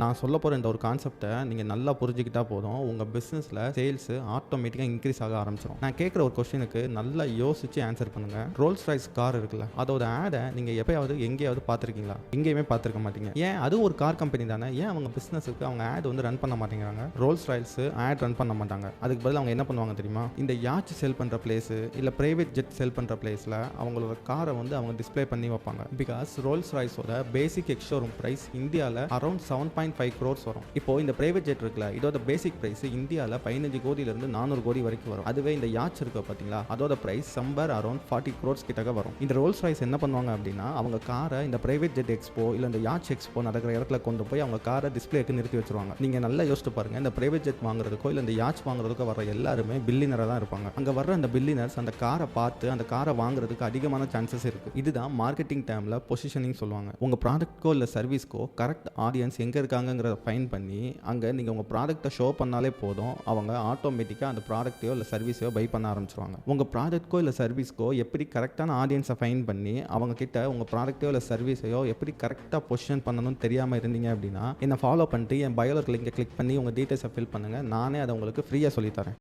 நான் சொல்ல போற இந்த ஒரு கான்செப்ட்ட நீங்க நல்லா புரிஞ்சுக்கிட்டா போதும். உங்க பிசினஸ்ல சேல்ஸ் ஆட்டோமேட்டிக்கா இன்கிரீஸ் ஆக ஆரம்பிச்சுரும். நான் கேட்கிற ஒரு கொஸ்டினுக்கு நல்லா யோசிச்சு ஆன்சர் பண்ணுங்க. ரோல்ஸ் ராய்ஸ் கார் இருக்குல்ல, அதோட ஆட நீங்க எப்பயாவது எங்கேயாவது பார்த்திருக்கீங்களா? எங்கேயுமே பார்த்திருக்க மாட்டீங்க. ஏன்? அதுவும் ஒரு கார் கம்பெனி தானே. ஏன் அவங்க பிசினஸ்க்கு அவங்க ஆட் வந்து ரன் பண்ண மாட்டேங்கிறாங்க? ரோல்ஸ் ராய்ஸ் ஆட் ரன் பண்ண மாட்டாங்க. அதுக்கு பதிலா அவங்க என்ன பண்ணுவாங்க தெரியுமா? இந்த யாட்ச் செல் பண்ற பிளேஸ் இல்ல பிரைவேட் ஜெட் செல் பண்ற பிளேஸ்ல அவங்களோட காரை வந்து அவங்க டிஸ்ப்ளே பண்ணி வைப்பாங்க. பிகாஸ் ரோல்ஸ் ராய்ஸோட பேசிக் எக்ஸ்ஷோரூம் பிரைஸ் இந்தியால அரௌண்ட் 7.5 crores வரும். இப்போ இந்த பிரைவேட் ஜெட் இருக்குல்ல, இதோட பேசிக் பிரைஸ் இந்தியால 15 கோடியில இருந்து 400 கோடி வரைக்கும் வரும். அதுவே இந்த யாட்ச் இருக்கு பாத்தீங்களா, அதோட பிரைஸ் சம்பர் அரௌண்ட் 40 crores கிட்டக்க வரும். இந்த ரோல்ஸ் ராய்ஸ் என்ன பண்ணுவாங்க அப்படின்னா, அவங்க காரை இந்த பிரைவேட் ஜெட் எக்ஸ்போ இல்ல இந்த யாட்ச் எக்ஸ்போ நடக்கிற இடத்துல கொண்டு போய் அவங்க காரை டிஸ்ப்ளேக்கு நிறுத்தி வச்சிருவாங்க. நீங்க நல்லா யோசிச்சு பாருங்க, இந்த பிரைவேட் ஜெட் வாங்குறதுக்கோ இல்ல இந்த யாட்ச் வாங்குறதுக்கோ வர எல்லாருமே பில்லியனரா தான் இருப்பாங்க. அங்க வர்ற அந்த பில்லியனர்ஸ் அந்த காரை பார்த்து அந்த காரை வாங்குறதுக்கு அதிகமான சான்சஸ் இருக்கு. இதுதான் மார்க்கெட்டிங் டேர்ம்ல பொசிஷனிங் சொல்லுவாங்க. உங்க ப்ராடக்ட்கோ இல்ல சர்வீஸ்க்கோ கரெக்ட் ஆடியன்ஸ் எங்க இருக்காங்கங்கறத ஃபைண்ட் பண்ணி அங்க நீங்க உங்க ப்ராடக்ட்டை ஷோ பண்ணாலே போதும், அவங்க ஆட்டோமேட்டிக்கா அந்த ப்ராடக்ட்டையோ இல்ல சர்வீஸையோ பை பண்ண ஆரம்பிச்சிருவாங்க. உங்க ப்ராடக்ட்கோ இல்ல சர்வீஸ்க்கோ எப்படி கரெக்டான ஆடியன்ஸை ஃபைண்ட் பண்ணி அவங்க கிட்ட உங்க ப்ராடக்ட்டையோ இல்ல சர்வீஸையோ எப்படி கரெக்டா பொசிஷன் பண்ணணும்னு தெரியாம இருந்தீங்க அப்படின்னா, என்ன ஃபாலோ பண்ணிட்டு என் பயோல லிங்கை கிளிக் பண்ணி உங்க டீடைல்ஸை ஃபில் பண்ணுங்க. நானே அதை உங்களுக்கு ஃப்ரீயா சொல்லி தரேன்.